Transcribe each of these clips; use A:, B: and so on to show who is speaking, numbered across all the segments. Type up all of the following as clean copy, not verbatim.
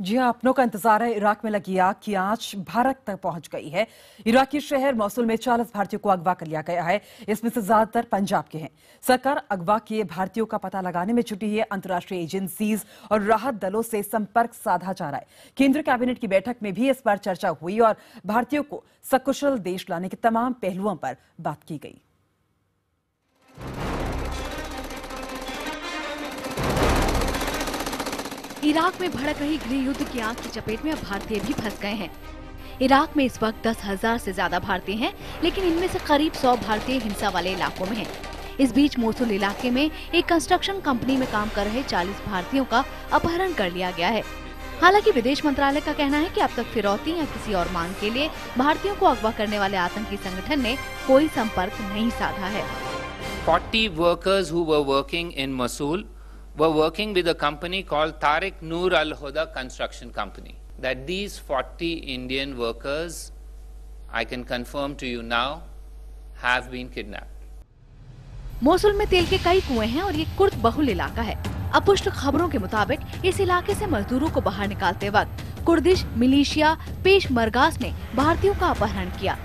A: जी हां, अपनों का इंतजार है। इराक में लगी आग की आंच भारत तक पहुंच गई है। इराकी शहर मौसुल में 40 भारतीयों को अगवा कर लिया गया है। इसमें से ज्यादातर पंजाब के हैं। सरकार अगवा किए भारतीयों का पता लगाने में जुटी है। अंतर्राष्ट्रीय एजेंसीज और राहत दलों से संपर्क साधा जा रहा है। केंद्रीय कैबिनेट की बैठक में भी इस पर चर्चा हुई और भारतीयों को सकुशल देश लाने के तमाम पहलुओं पर बात की गई।
B: इराक में भड़क रही गृह युद्ध की आग की चपेट में अब भारतीय भी फंस गए हैं। इराक में इस वक्त 10,000 से ज्यादा भारतीय हैं, लेकिन इनमें से करीब 100 भारतीय हिंसा वाले इलाकों में हैं। इस बीच मोसुल इलाके में एक कंस्ट्रक्शन कंपनी में काम कर रहे 40 भारतीयों का अपहरण कर लिया गया है। हालांकि विदेश मंत्रालय का कहना है कि अब तक फिरौती या किसी और मांग के लिए भारतीयों को अगवा करने वाले आतंकी संगठन ने कोई संपर्क नहीं साधा है।
C: 40 workers who were working in Mosul were working with a company called Tariq Noor Al Huda Construction Company. That these 40 Indian workers, I can confirm to you now, have been kidnapped.
B: Mosul में तेल के कई कुएं हैं और ये Kurd बहुल इलाका है। अपुष्ट खबरों के मुताबिक इस इलाके से मजदूरों को बाहर निकालते वक्त कुर्दिश मिलिशिया पेश मरगास ने भारतीयों का अपहरण किया।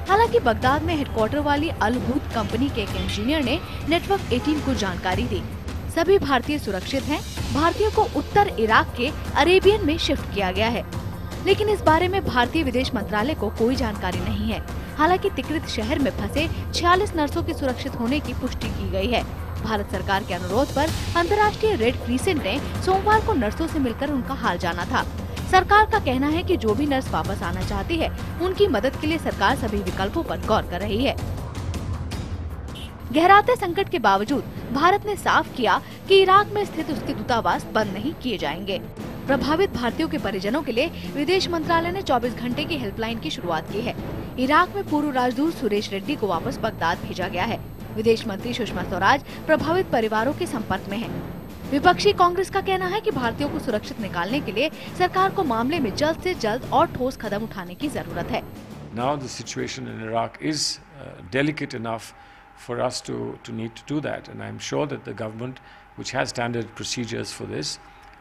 B: हालांकि बगदाद में हेडक्वार्टर वाली अल हूद कंपनी के एक इंजीनियर ने नेटवर्क 18 को जानकारी दी। सभी भारतीय सुरक्षित हैं। भारतीयों को उत्तर इराक के अरेबियन में शिफ्ट किया गया है, लेकिन इस बारे में भारतीय विदेश मंत्रालय को कोई जानकारी नहीं है। हालांकि तिक्रित शहर में फंसे 46 नर्सों के सुरक्षित होने की पुष्टि की गई है। भारत सरकार के अनुरोध पर अंतर्राष्ट्रीय रेड क्रिसेंट ने सोमवार को नर्सों से मिलकर उनका हाल जाना था। सरकार का कहना है कि जो भी नर्स वापस आना चाहती है, उनकी मदद के लिए सरकार सभी विकल्पों पर गौर कर रही है। गहराते संकट के बावजूद भारत ने साफ किया कि इराक में स्थित उसके दूतावास बंद नहीं किए जाएंगे। प्रभावित भारतीयों के परिजनों के लिए विदेश मंत्रालय ने 24 घंटे की हेल्पलाइन की शुरुआत की है। इराक में पूर्व राजदूत सुरेश रेड्डी को वापस बगदाद भेजा गया है। विदेश मंत्री सुषमा स्वराज प्रभावित परिवारों के संपर्क में हैं। विपक्षी कांग्रेस का कहना है कि भारतीयों को सुरक्षित निकालने के लिए सरकार को मामले में जल्द से जल्द और ठोस कदम उठाने की जरूरत है।
D: Now the situation in Iraq is delicate enough for us to need to do that, and I'm sure that the government, which has standard procedures for this,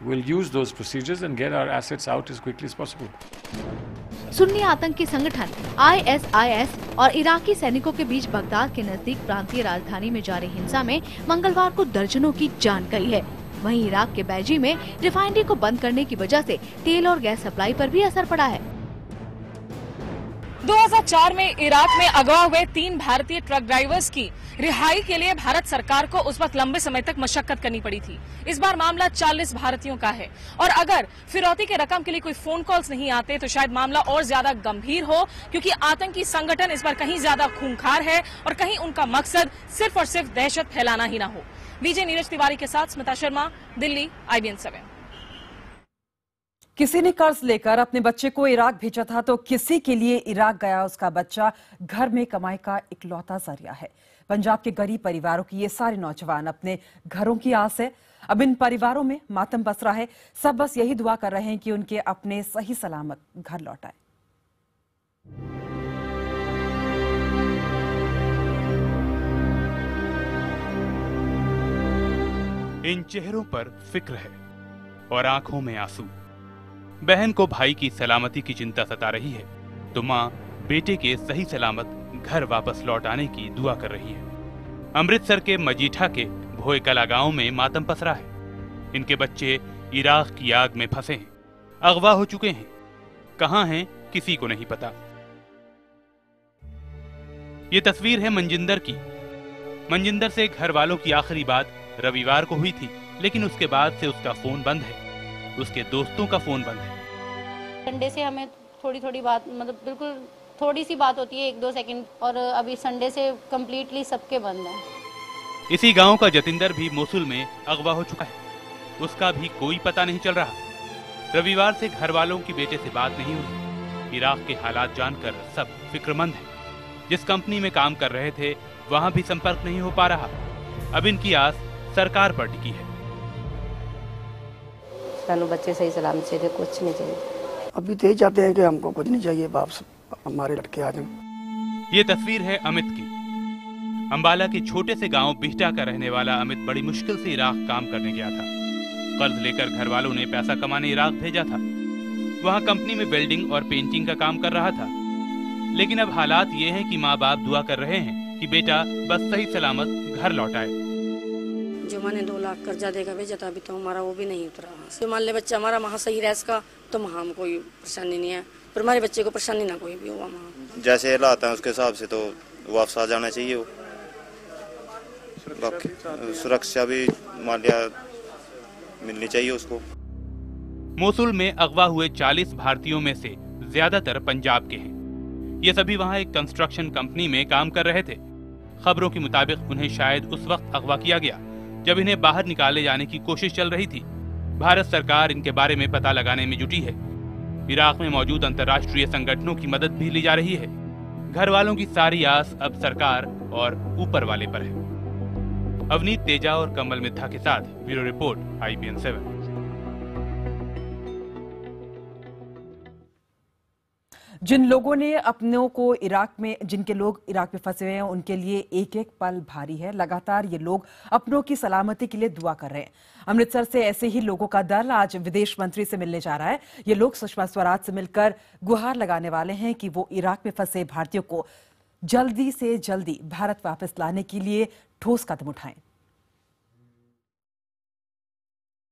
D: will use those procedures and get our assets out as quickly as possible.
B: Sunni आतंकी संगठन ISIS और इराकी सैनिकों के बीच Baghdad के नजदीक प्रांतीय राजधानी में जारी हिंसा में मंगलवार को दर्जनों की जान गई है। वहीं इराक के बैजी में रिफाइनरी को बंद करने की वजह से तेल और गैस सप्लाई पर भी असर पड़ा है।
E: 2004 में इराक में अगवा हुए 3 भारतीय ट्रक ड्राइवर्स की रिहाई के लिए भारत सरकार को उस वक्त लंबे समय तक मशक्कत करनी पड़ी थी। इस बार मामला 40 भारतीयों का है और अगर फिरौती के रकम के लिए कोई फोन कॉल्स नहीं आते तो शायद मामला और ज्यादा गंभीर हो, क्योंकि आतंकी संगठन इस बार कहीं ज्यादा खूंखार है और कहीं उनका मकसद सिर्फ और सिर्फ दहशत फैलाना ही ना हो। विजय नीरज तिवारी के साथ स्मिता शर्मा, दिल्ली, IBN 7।
A: किसी ने कर्ज लेकर अपने बच्चे को इराक भेजा था तो किसी के लिए इराक गया उसका बच्चा घर में कमाई का इकलौता जरिया है। पंजाब के गरीब परिवारों की ये सारे नौजवान अपने घरों की आस है। अब इन परिवारों में मातम बस रहा है। सब बस यही दुआ कर रहे हैं कि उनके अपने सही सलामत घर लौट आए।
F: इन चेहरों पर फिक्र है और आंखों में आंसू। बहन को भाई की सलामती की चिंता सता रही है तो मां बेटे के सही सलामत घर वापस लौट आने की दुआ कर रही है। अमृतसर के मजीठा के भोयकला गांव में मातम पसरा है। इनके बच्चे इराक की आग में फंसे हैं, अगवा हो चुके हैं। कहां हैं किसी को नहीं पता। ये तस्वीर है मंजिंदर की। मंजिंदर से घर वालों की आखिरी बात रविवार को हुई थी, लेकिन उसके बाद से उसका फोन बंद है। उसके दोस्तों का फोन बंद है।
G: संडे से हमें थोड़ी बात, मतलब बिल्कुल थोड़ी सी बात होती है, 1-2 सेकंड, और अभी संडे से कंप्लीटली सबके बंद है।
F: इसी गांव का जतिंदर भी मोसुल में अगवा हो चुका है। उसका भी कोई पता नहीं चल रहा। रविवार से घर वालों की बेटे से बात नहीं हुई। इराक के हालात जानकर सब फिक्रमंद हैं। जिस कंपनी में काम कर रहे थे वहां भी संपर्क नहीं हो पा रहा। अब इनकी आस सरकार पर टिकी है।
G: सानू बच्चे सही सलामत से कुछ नहीं चाहिए।
H: अभी तो यही चाहते हैं कि हमको कुछ नहीं चाहिए, वापस हमारे लड़के आ जाएं।
F: ये तस्वीर है अमित की। अंबाला के छोटे से गांव बिहटा का रहने वाला अमित बड़ी मुश्किल से इराक काम करने गया था। कर्ज लेकर घर वालों ने पैसा कमाने इराक भेजा था, वहाँ कंपनी में वेल्डिंग और पेंटिंग का काम कर रहा था। लेकिन अब हालात ये हैं कि माँ बाप दुआ कर रहे हैं कि बेटा बस सही सलामत घर लौट आए।
I: जो मैंने 2 लाख कर्जा देकर भेजा था, अभी तो हमारा वो भी नहीं उतरा। तो मान ले बच्चा हमारा वहाँ सही रह इसका, तो वहाँ हम कोई परेशानी नहीं है, पर हमारे बच्चे को परेशानी ना कोई भी हुआ। वहाँ
J: जैसे हालात हैं उसके हिसाब से तो वापस आ जाना चाहिए। वो सुरक्षा भी मान लिया मिलनी चाहिए उसको।
F: मोसुल में अगवा हुए 40 भारतीयों में से ज्यादातर पंजाब के हैं। ये सभी वहाँ एक कंस्ट्रक्शन कंपनी में काम कर रहे थे। खबरों के मुताबिक उन्हें शायद उस वक्त अगवा किया गया जब इन्हें बाहर निकाले जाने की कोशिश चल रही थी। भारत सरकार इनके बारे में पता लगाने में जुटी है। इराक में मौजूद अंतर्राष्ट्रीय संगठनों की मदद भी ली जा रही है। घर वालों की सारी आस अब सरकार और ऊपर वाले पर है। अवनीत तेजा और कमल मित्था के साथ ब्यूरो रिपोर्ट IBN 7।
A: जिन लोगों ने अपनों को जिनके लोग इराक में फंसे हुए हैं, उनके लिए एक एक पल भारी है। लगातार ये लोग अपनों की सलामती के लिए दुआ कर रहे हैं। अमृतसर से ऐसे ही लोगों का दल आज विदेश मंत्री से मिलने जा रहा है। ये लोग सुषमा स्वराज से मिलकर गुहार लगाने वाले हैं कि वो इराक में फंसे भारतीयों को जल्दी से जल्दी भारत वापस लाने के लिए ठोस कदम उठाएं।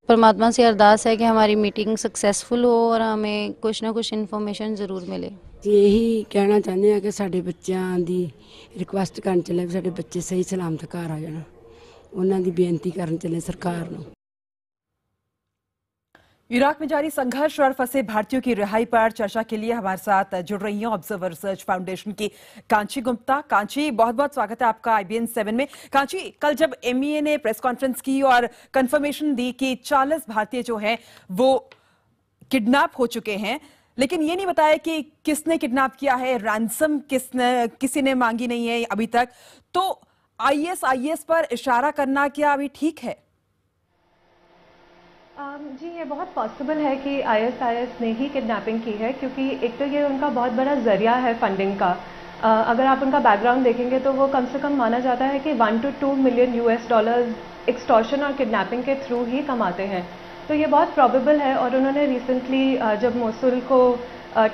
G: परमात्मा से अरदास है कि हमारी मीटिंग सक्सेसफुल हो और हमें कुछ ना कुछ इन्फॉर्मेशन जरूर मिले।
I: यही कहना चाहते हैं कि साडे बच्चों की रिक्वेस्ट करन चले, साडे बच्चे सही सलामत घर आ जाना, उन्हां दी बेनती करन चले सरकार नूं।
A: इराक में जारी संघर्ष और फंसे भारतीयों की रिहाई पर चर्चा के लिए हमारे साथ जुड़ रही हैं ऑब्जर्वर रिसर्च फाउंडेशन की कांची गुप्ता। कांची, बहुत बहुत स्वागत है आपका IBN 7 में। कांची, कल जब MEA ने प्रेस कॉन्फ्रेंस की और कंफर्मेशन दी कि 40 भारतीय जो हैं वो किडनैप हो चुके हैं, लेकिन ये नहीं बताया कि किसने किडनैप किया है, रैंसम किसी ने मांगी नहीं है अभी तक, तो IS पर इशारा करना क्या अभी ठीक है?
K: जी, ये बहुत पॉसिबल है कि IS ने ही किडनैपिंग की है, क्योंकि एक तो ये उनका बहुत बड़ा जरिया है फंडिंग का। अगर आप उनका बैकग्राउंड देखेंगे तो वो कम से कम माना जाता है कि $1 to 2 मिलियन एक्सटॉर्शन और किडनैपिंग के थ्रू ही कमाते हैं। तो ये बहुत प्रॉबेबल है। और उन्होंने रिसेंटली जब मोसुल को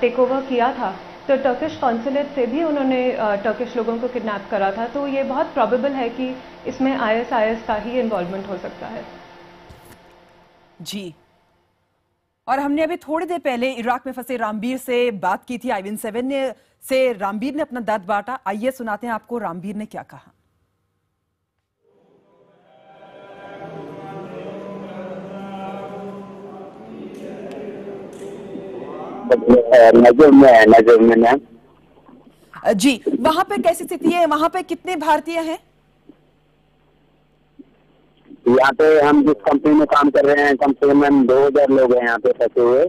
K: टेक ओवर किया था तो टर्किश कॉन्सुलेट से भी उन्होंने टर्किश लोगों को किडनैप करा था। तो ये बहुत प्रॉबेबल है कि इसमें IS का ही इन्वॉल्वमेंट हो सकता है।
A: जी, और हमने अभी थोड़ी देर पहले इराक में फंसे रामबीर से बात की थी। IBN 7 से रामबीर ने अपना दर्द बांटा। आइए सुनाते हैं आपको रामबीर ने क्या कहा।
L: नजर में
A: जी, वहां पे कैसी स्थिति है? वहां पे कितने भारतीय हैं?
L: यहाँ पे हम जिस कंपनी में काम कर रहे हैं कम से कम 2000 लोग हैं यहाँ पे फंसे हुए।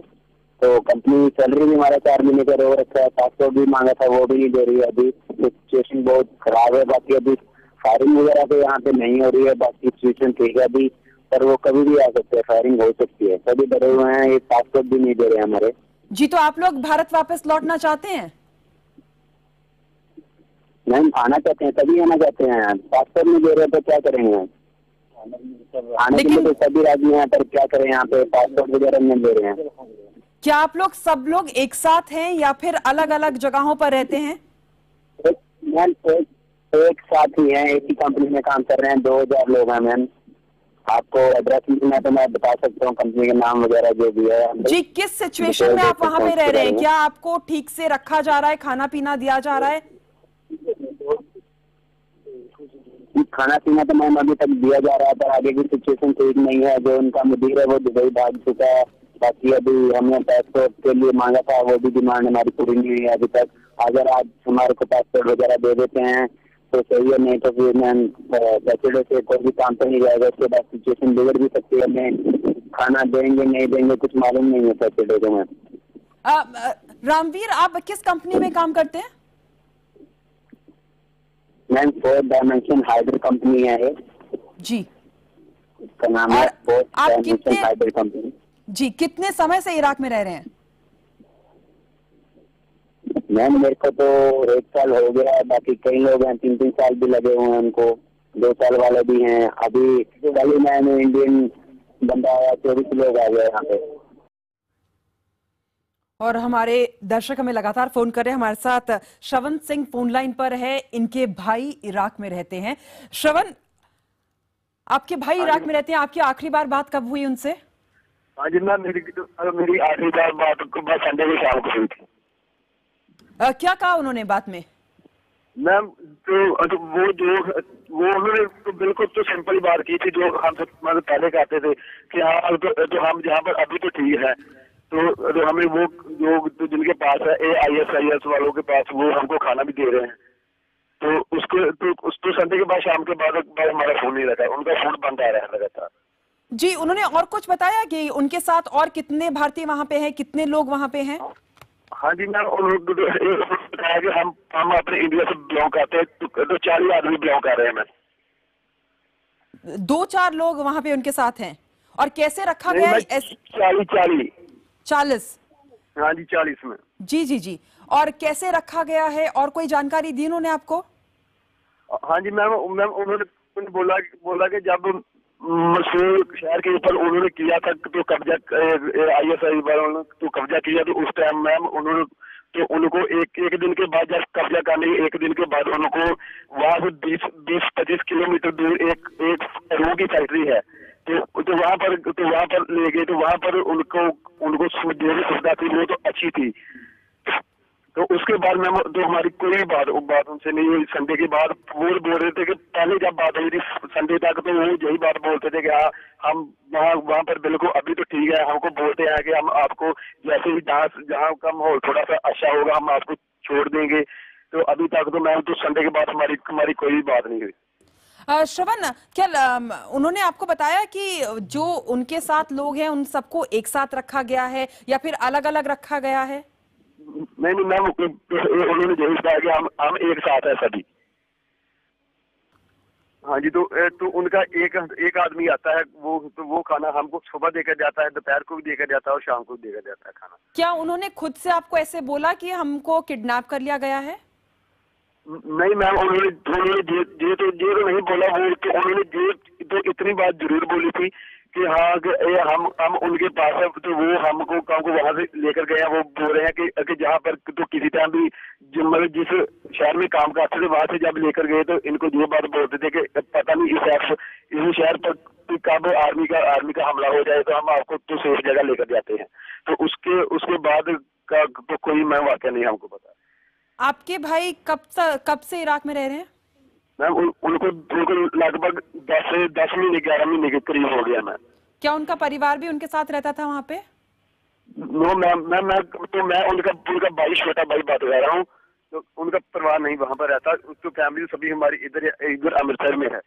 L: तो कंपनी सैलरी भी हमारा 4 महीने का रोक रखा है, पासपोर्ट भी मांगा था वो भी नहीं दे रही है। अभी सिचुएशन बहुत खराब है। बाकी अभी फायरिंग वगैरह तो यहाँ पे नहीं हो रही है, बाकी सिचुएशन ठीक है अभी, पर वो कभी भी आ सकते हैं, फायरिंग हो सकती है। सभी डरे हुए हैं, ये पासपोर्ट भी नहीं दे रहे हमारे।
A: जी, तो आप लोग भारत वापस लौटना चाहते हैं?
L: नहीं, आना चाहते हैं, तभी आना चाहते हैं। पासपोर्ट नहीं दे रहे तो क्या करेंगे? आने के लिए तो सभी राजी हैं, पर क्या करें, यहाँ पे पासपोर्ट वगैरह नहीं दे रहे हैं।
A: क्या आप लोग सब लोग एक साथ हैं या फिर अलग अलग जगहों पर रहते हैं?
L: एक साथ ही हैं, एक ही कंपनी में काम कर रहे हैं, 2000 लोग हैं मैम। आपको एड्रेस मिलना है तो मैं बता सकता हूँ, कंपनी के नाम वगैरह जो भी है।
A: जी, किस सिचुएशन में आप वहाँ पे रह रहे हैं? क्या आपको ठीक से रखा जा रहा है, खाना पीना दिया जा रहा है?
L: खाना पीना तो मैम अभी तक दिया जा रहा है, पर आगे की सिचुएशन ठीक नहीं है। जो उनका मुदीर है वो दुबई भाग चुका है। बाकी अभी हमने पासपोर्ट के लिए मांगा था, वो भी डिमांड हमारी पूरी नहीं हुई है अभी तक। अगर आज हमारे को पासपोर्ट वगैरह दे देते हैं तो सही है, नहीं तो फिर मैम सैटरडे से कोई भी काम पर नहीं जाएगा। उसके बाद सिचुएशन बिगड़ भी सकती है। हमें खाना देंगे नहीं देंगे कुछ मालूम नहीं है सैटरडे को। मैम
A: रामवीर, आप किस कंपनी में काम करते हैं?
L: मैम 4 डायमेंशन हाइड्रो कंपनी है
A: जी,
L: उसका नाम है 4 डायमेंशन हाइड्रो कंपनी।
A: जी, कितने समय से इराक में रह रहे हैं?
L: मैम मेरे को तो 1 साल हो गया है, बाकी कई लोग हैं 3-3 साल भी लगे हुए हैं उनको, 2 साल वाले भी हैं। अभी कल ही मैंने इंडियन बंदा आया, 24 लोग आ गए यहाँ पे।
A: और हमारे दर्शक हमें लगातार फोन कर रहे हैं। हमारे साथ श्रवण सिंह फोन लाइन पर है। इनके भाई इराक में रहते हैं। श्रवण, आपके भाई इराक में रहते हैं, आपकी आखिरी बार बात कब हुई उनसे?
M: हाँ जी मैम, मेरी आखिरी बार बात संडे को शाम को हुई थी।
A: क्या कहा उन्होंने बात में?
M: मैम तो वो उन्होंने तो बिल्कुल तो सिंपल बात की थी जो हम मतलब पहले कहते थे कि हाँ तो हम जहाँ पर अभी तो ठीक है, तो हमें वो जो जिनके पास है AIS वालों के पास वो हमको खाना भी दे रहे हैं। तो उसको संडे के बाद शाम के बाद हमारा फोन नहीं लगा, उनका फोन बंद आ रहा है लगातार।
A: जी, उन्होंने और कुछ बताया कि उनके साथ और कितने भारतीय वहाँ पे हैं, कितने लोग वहाँ पे हैं?
M: हाँ जी मैम, उन्होंने बताया कि हम अपने इंडिया से बिलोंग करते हैं, तो 40 आदमी बिलोंग कर रहे हैं। मैम
A: 2-4 लोग वहाँ पे उनके साथ हैं। और कैसे रखा गया है? 40?
M: हाँ जी 40 में।
A: जी। और कैसे रखा गया है, और कोई जानकारी दी उन्होंने आपको?
M: हाँ जी मैम उन्होंने बोला कि जब मसूल शहर के ऊपर उन्होंने किया था तो कब्जा ISI वालों ने तो कब्जा किया, तो उस टाइम मैम उनको एक दिन के बाद जब कब्जा करने के एक दिन के बाद उनको वहाँ से 20-25 किलोमीटर दूर एक रू की फैक्ट्री है, तो वहाँ पर ले गए। तो वहाँ पर उनको जो भी सुविधा थी वो तो अच्छी थी। तो उसके बाद मैम तो हमारी कोई बात उनसे नहीं हुई। संडे के बाद वो बोल रहे थे कि पहले जब बात हुई थी संडे तक तो वो यही बात बोलते थे कि हाँ हम वहाँ पर बिल्कुल अभी तो ठीक है, हमको बोलते हैं कि हम आपको जैसे ही जहाँ का माहौल थोड़ा सा अच्छा होगा हम आपको छोड़ देंगे। तो अभी तक तो मैम तो संडे के बाद हमारी कोई बात नहीं हुई।
A: श्रवण, क्या उन्होंने आपको बताया कि जो उनके साथ लोग हैं उन सबको एक साथ रखा गया है या फिर अलग अलग रखा गया है?
M: नहीं मैम, उन्होंने यही कहा कि हम एक साथ है सभी। हाँ जी, तो उनका एक आदमी आता है, वो खाना हमको सुबह देकर जाता है, दोपहर को भी देकर जाता है और शाम को भी देकर जाता है खाना। क्या
A: उन्होंने खुद से आपको ऐसे बोला कि हमको किडनैप कर लिया गया है?
M: नहीं मैम, उन्होंने ये तो नहीं बोला। वो तो उन्होंने तो इतनी बात जरूर बोली थी कि हाँ हम उनके पास है, तो वो हमको वहां से लेकर गए हैं। वो बोल रहे हैं कि जहाँ पर तो किसी टाइम भी मतलब जिस शहर में काम करते थे वहां से जब लेकर गए तो इनको ये बात बोलते थे कि पता नहीं इस शहर पर कब आर्मी का हमला हो जाए तो हम आपको तो सेफ जगह लेकर जाते हैं। तो उसके बाद का तो कोई मैं वाकया नहीं हमको पता।
A: आपके भाई कब से इराक में रह रहे हैं?
M: मैम उनको लगभग 10 महीने 11 महीने के करीब हो गया। मैम
A: क्या उनका परिवार भी उनके साथ रहता था वहाँ पे?
M: नो मैम, मैं उनका भाई, छोटा भाई बात कर रहा हूँ। तो उनका परिवार नहीं वहाँ पर रहता, तो फैमिली सभी हमारी इधर अमृतसर में है।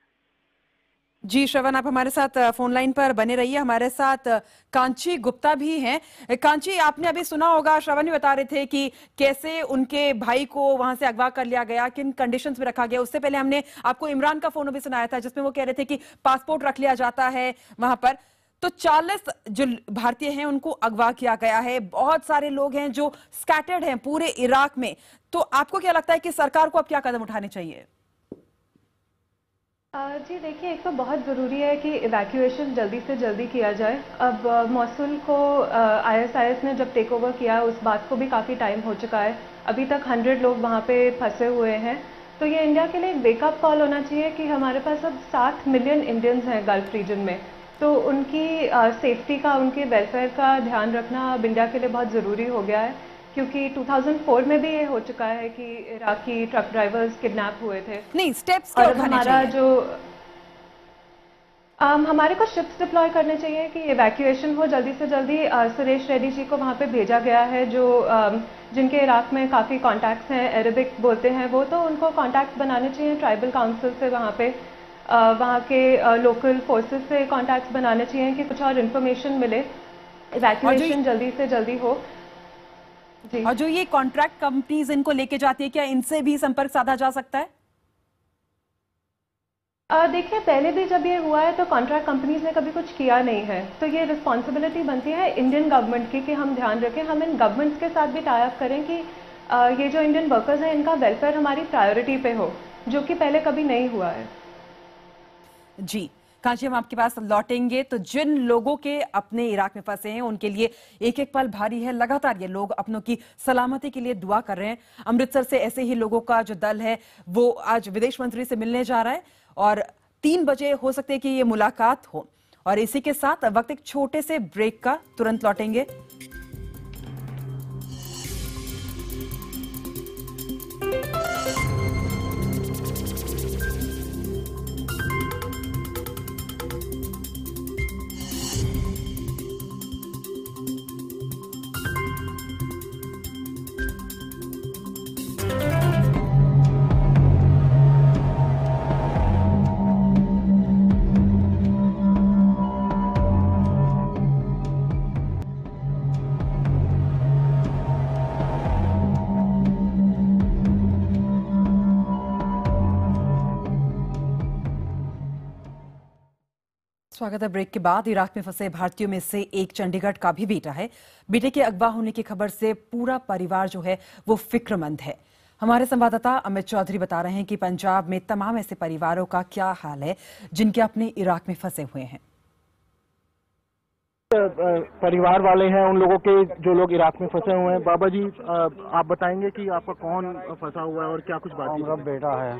A: जी श्रवण, आप हमारे साथ फोन लाइन पर बने रहिए। हमारे साथ कांची गुप्ता भी हैं। कांची, आपने अभी सुना होगा, श्रवण भी बता रहे थे कि कैसे उनके भाई को वहां से अगवा कर लिया गया, किन कंडीशंस में रखा गया। उससे पहले हमने आपको इमरान का फोन भी सुनाया था जिसमें वो कह रहे थे कि पासपोर्ट रख लिया जाता है वहां पर। तो 40 जो भारतीय हैं उनको अगवा किया गया है। बहुत सारे लोग हैं जो स्कैटर्ड हैं पूरे इराक में। तो आपको क्या लगता है कि सरकार को अब क्या कदम उठाने चाहिए?
K: जी देखिए, एक तो बहुत ज़रूरी है कि इवैक्यूएशन जल्दी से जल्दी किया जाए। अब मोसुल को ISIS ने जब टेक ओवर किया उस बात को भी काफ़ी टाइम हो चुका है। अभी तक 100 लोग वहाँ पे फंसे हुए हैं। तो ये इंडिया के लिए एक वेकअप कॉल होना चाहिए कि हमारे पास अब 7 मिलियन इंडियंस हैं गल्फ रीजन में, तो उनकी सेफ्टी का, उनके वेलफेयर का ध्यान रखना अब इंडिया के लिए बहुत ज़रूरी हो गया है। क्योंकि 2004 में भी ये हो चुका है कि इराकी ट्रक ड्राइवर्स किडनैप हुए थे।
A: नहीं, स्टेप्स क्या उठाने चाहिए?
K: हमारे को शिप्स डिप्लॉय करने चाहिए कि इवैक्यूएशन हो जल्दी से जल्दी। सुरेश रेड्डी जी को वहाँ पे भेजा गया है जो जिनके इराक में काफ़ी कॉन्टैक्ट्स हैं, अरेबिक बोलते हैं वो, तो उनको कॉन्टैक्ट्स बनाने चाहिए ट्राइबल काउंसिल से, वहाँ पे वहाँ के लोकल फोर्सेस से कॉन्टैक्ट्स बनाने चाहिए कि कुछ और इन्फॉर्मेशन मिले, इवैक्यूएशन जल्दी से जल्दी हो।
A: और जो ये कॉन्ट्रैक्ट कंपनीज इनको लेके जाती है, क्या इनसे भी संपर्क साधा जा सकता है?
K: देखिए, पहले भी जब ये हुआ है तो कॉन्ट्रैक्ट कंपनीज ने कभी कुछ किया नहीं है, तो ये रिस्पॉन्सिबिलिटी बनती है इंडियन गवर्नमेंट की कि हम ध्यान रखें, हम इन गवर्नमेंट्स के साथ भी टाई अप करें कि ये जो इंडियन वर्कर्स हैं इनका वेलफेयर हमारी प्रायोरिटी पे हो, जो कि पहले कभी नहीं हुआ है।
A: जी, कांची, हम आपके पास लौटेंगे। तो जिन लोगों के अपने इराक में फंसे हैं उनके लिए एक एक पल भारी है। लगातार ये लोग अपनों की सलामती के लिए दुआ कर रहे हैं। अमृतसर से ऐसे ही लोगों का जो दल है वो आज विदेश मंत्री से मिलने जा रहा है और 3 बजे हो सकते हैं कि ये मुलाकात हो। और इसी के साथ वक्त एक छोटे से ब्रेक का, तुरंत लौटेंगे। स्वागत है। ब्रेक के बाद इराक में फंसे भारतीयों में से एक चंडीगढ़ का भी बेटा है। बेटे के अगवा होने की खबर से पूरा परिवार जो है वो फिक्रमंद है। हमारे संवाददाता अमित चौधरी बता रहे हैं कि पंजाब में तमाम ऐसे परिवारों का क्या हाल है जिनके अपने इराक में फंसे हुए हैं।
N: परिवार वाले हैं उन लोगों के जो लोग इराक में फंसे हुए हैं। बाबा जी, आप बताएंगे कि आपका कौन फंसा हुआ है और क्या कुछ बात?
O: मेरा बेटा है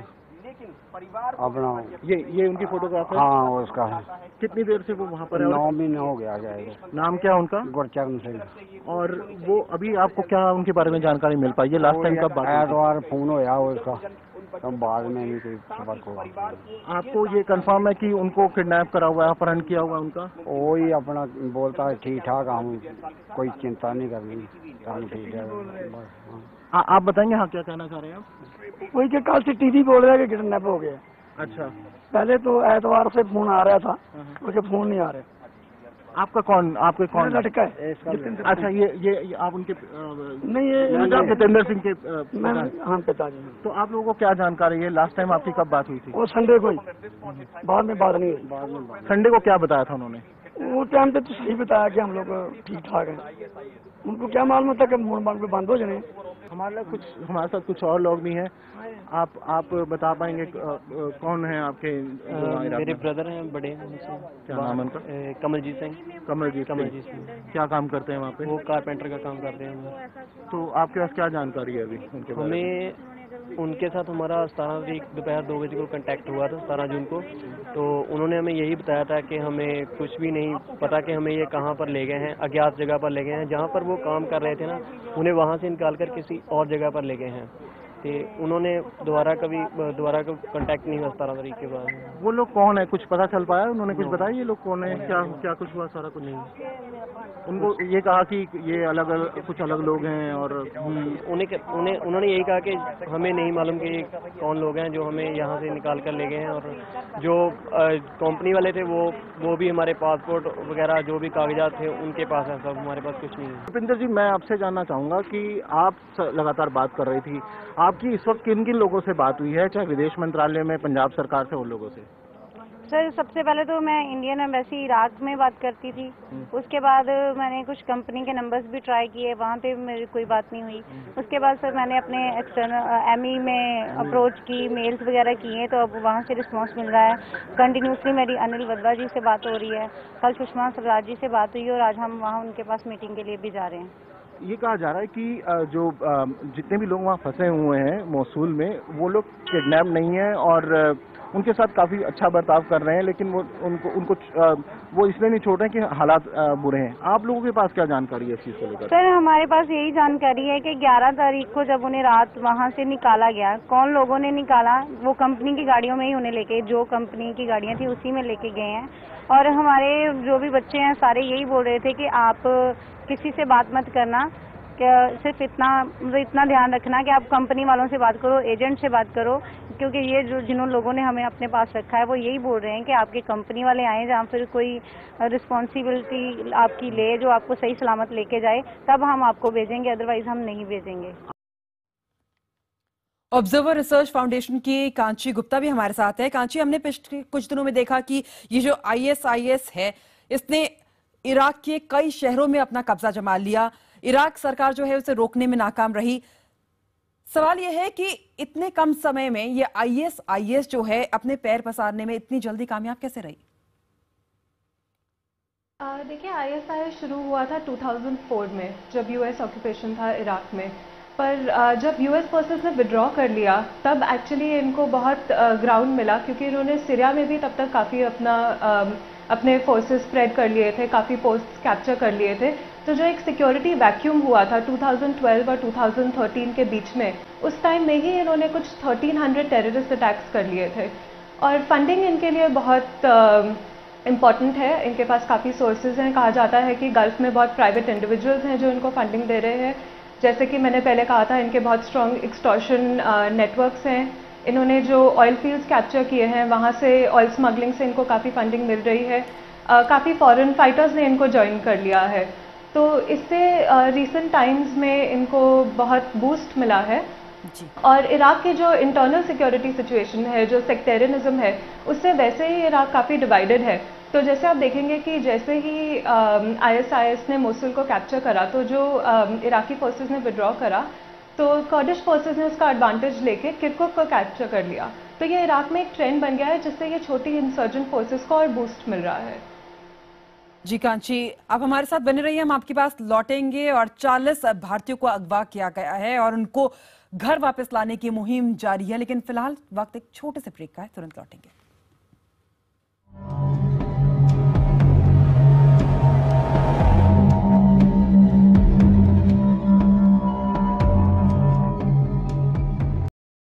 O: अपना।
N: ये उनकी फोटोग्राफ है?
O: हाँ, वो उसका है।
N: कितनी देर से वो वहाँ पर है?
O: 9 महीने हो गया जाएगा।
N: नाम क्या है उनका?
O: गुरचरण सिंह।
N: और वो अभी आपको क्या उनके बारे में जानकारी मिल पाई है? लास्ट टाइम कब बात?
O: ऐतवार फोन होया उसका, तब बाद में नहीं कोई खबर को।
N: आपको ये कंफर्म है कि उनको किडनैप करा हुआ है, अपहरण किया हुआ है उनका?
O: वही अपना बोलता है ठीक ठाक, हम कोई चिंता नहीं करनी, हम ठीक है।
N: आप बताएंगे हाँ क्या कहना चाह रहे हैं आप?
H: वही कि कल से टीवी बोल रहा है कि किडनैप हो गया।
N: अच्छा,
H: पहले तो ऐतवार से फोन आ रहा था, मुझे फोन नहीं आ रहे।
N: आपके कौन
H: लड़का है?
N: अच्छा, ये आप उनके
H: नहीं, ये
N: जितेंद्र सिंह के
H: हाँ पिताजी।
N: तो आप लोगों को क्या जानकारी है? लास्ट टाइम आपकी कब बात हुई थी?
H: वो संडे को ही, बाद में बात नहीं हुई।
N: संडे को क्या बताया था उन्होंने?
H: वो टाइम पे तो सही बताया कि हम लोग ठीक ठाक हैं। उनको क्या मालूम था कि मूड बांध पे बंद हो जाए।
N: हमारे साथ कुछ और लोग भी हैं। आप बता पाएंगे कौन है आपके?
P: मेरे ब्रदर हैं, बड़े हैं।
N: क्या नाम है उनका?
P: कमलजीत सिंह।
N: कमलजीत सिंह क्या काम करते हैं वहाँ पे?
P: वो कारपेंटर का काम करते हैं।
N: तो आपके पास क्या जानकारी है अभी उनके बारे में?
P: हमें उनके साथ हमारा 17 तारीख दोपहर 2 बजे को कांटेक्ट हुआ था, 17 जून को। तो उन्होंने हमें यही बताया था कि हमें कुछ भी नहीं पता कि हमें ये कहाँ पर ले गए हैं, अज्ञात जगह पर ले गए हैं। जहाँ पर वो काम कर रहे थे ना, उन्हें वहाँ से निकाल कर किसी और जगह पर ले गए हैं। तो उन्होंने दोबारा कांटेक्ट नहीं हुआ 17 तारीख के बाद।
N: वो लोग कौन है, कुछ पता चल पाया? उन्होंने कुछ बताया ये लोग कौन है, क्या कुछ हुआ? सारा कुछ नहीं। उनको ये कहा कि ये कुछ अलग लोग हैं और
P: उन्होंने यही कहा कि हमें नहीं मालूम कि कौन लोग हैं जो हमें यहाँ से निकाल कर ले गए हैं। और जो कंपनी वाले थे वो भी हमारे पासपोर्ट वगैरह जो भी कागजात थे उनके पास है, सब हमारे पास कुछ नहीं है।
N: भूपिंदर जी, मैं आपसे जानना चाहूँगा कि आप लगातार बात कर रही थी, आपकी इस वक्त किन किन लोगों से बात हुई है, चाहे विदेश मंत्रालय में, पंजाब सरकार से, उन लोगों से?
Q: सर, सबसे पहले तो मैं इंडियन एम्बेसी इराक में बात करती थी। उसके बाद मैंने कुछ कंपनी के नंबर्स भी ट्राई किए, वहाँ पे मेरी कोई बात नहीं हुई। उसके बाद सर मैंने अपने एक्सटर्नल एमई में अप्रोच की, मेल्स वगैरह किए, तो अब वहाँ से रिस्पांस मिल रहा है। कंटिन्यूसली मेरी अनिल वद्वा जी से बात हो रही है, कल सुषमा स्वराज जी से बात हुई और आज हम वहाँ उनके पास मीटिंग के लिए भी जा रहे हैं।
N: ये कहा जा रहा है कि जो जितने भी लोग वहाँ फंसे हुए हैं मोसूल में, वो लोग किडनैप नहीं है और उनके साथ काफी अच्छा बर्ताव कर रहे हैं, लेकिन वो इसलिए नहीं छोड़ रहे कि हालात बुरे हैं। आप लोगों के पास क्या जानकारी है इस चीज को लेकर?
Q: सर, हमारे पास यही जानकारी है कि 11 तारीख को जब उन्हें रात वहाँ से निकाला गया, कौन लोगों ने निकाला, वो कंपनी की गाड़ियों में ही उन्हें लेके, जो कंपनी की गाड़ियाँ थी उसी में लेके गए हैं। और हमारे जो भी बच्चे हैं सारे यही बोल रहे थे कि आप किसी से बात मत करना, सिर्फ इतना ध्यान रखना कि आप कंपनी वालों से बात करो, एजेंट से बात करो, क्योंकि ये जिन लोगों ने हमें अपने पास रखा है वो यही बोल रहे हैं कि आपके कंपनी वाले आए, जहाँ फिर कोई रिस्पॉन्सिबिलिटी आपकी ले, जो आपको सही सलामत लेके जाए, तब हम आपको भेजेंगे, अदरवाइज हम नहीं भेजेंगे।
A: ऑब्जर्वर रिसर्च फाउंडेशन की कांची गुप्ता भी हमारे साथ है। कांची, हमने पिछले कुछ दिनों में देखा कि ये जो ISIS है, इसने इराक के कई शहरों में अपना कब्जा जमा लिया। इराक सरकार जो है उसे रोकने में नाकाम रही। सवाल यह है कि इतने कम समय में ये ISIS जो है अपने पैर पसारने में इतनी जल्दी कामयाब कैसे रही?
K: देखिए ISIS शुरू हुआ था 2004 में, जब US ऑक्यूपेशन था इराक में। पर जब US फोर्सेस ने विड्रॉ कर लिया तब एक्चुअली इनको बहुत ग्राउंड मिला, क्योंकि इन्होंने सीरिया में भी तब तक काफ़ी अपने फोर्सेस स्प्रेड कर लिए थे, काफ़ी पोस्ट्स कैप्चर कर लिए थे। तो जो एक सिक्योरिटी वैक्यूम हुआ था 2012 और 2013 के बीच में, उस टाइम में ही इन्होंने कुछ 1300 टेररिस्ट अटैक्स कर लिए थे। और फंडिंग इनके लिए बहुत इम्पॉर्टेंट है, इनके पास काफ़ी सोर्सेज हैं। कहा जाता है कि गल्फ में बहुत प्राइवेट इंडिविजुअल्स हैं जो इनको फंडिंग दे रहे हैं। जैसे कि मैंने पहले कहा था, इनके बहुत स्ट्रॉन्ग एक्सटॉर्शन नेटवर्क्स हैं। इन्होंने जो ऑयल फील्ड्स कैप्चर किए हैं वहाँ से ऑयल स्मगलिंग से इनको काफ़ी फंडिंग मिल रही है। काफ़ी फॉरेन फाइटर्स ने इनको ज्वाइन कर लिया है। तो इससे रिसेंट टाइम्स में इनको बहुत बूस्ट मिला है। और इराक की जो इंटरनल सिक्योरिटी सिचुएशन है, जो सेक्टेरियनिज्म है, उससे वैसे ही इराक काफ़ी डिवाइडेड है। तो जैसे आप देखेंगे कि जैसे ही ISIS ने मोसुल को कैप्चर करा, तो जो इराकी फोर्सेस ने विड्रॉ करा, तो कर्डिश फोर्सेस ने उसका एडवांटेज लेके किरकुक को कैप्चर कर लिया। तो ये इराक में एक ट्रेंड बन गया है, जिससे ये छोटी इंसर्जेंट फोर्सेस को और बूस्ट मिल रहा है।
A: जी कांची, आप हमारे साथ बने रहिए, हम आपके पास लौटेंगे। और 40 भारतीयों को अगवा किया गया है और उनको घर वापस लाने की मुहिम जारी है, लेकिन फिलहाल वक्त एक छोटे से ब्रेक का है, तुरंत लौटेंगे।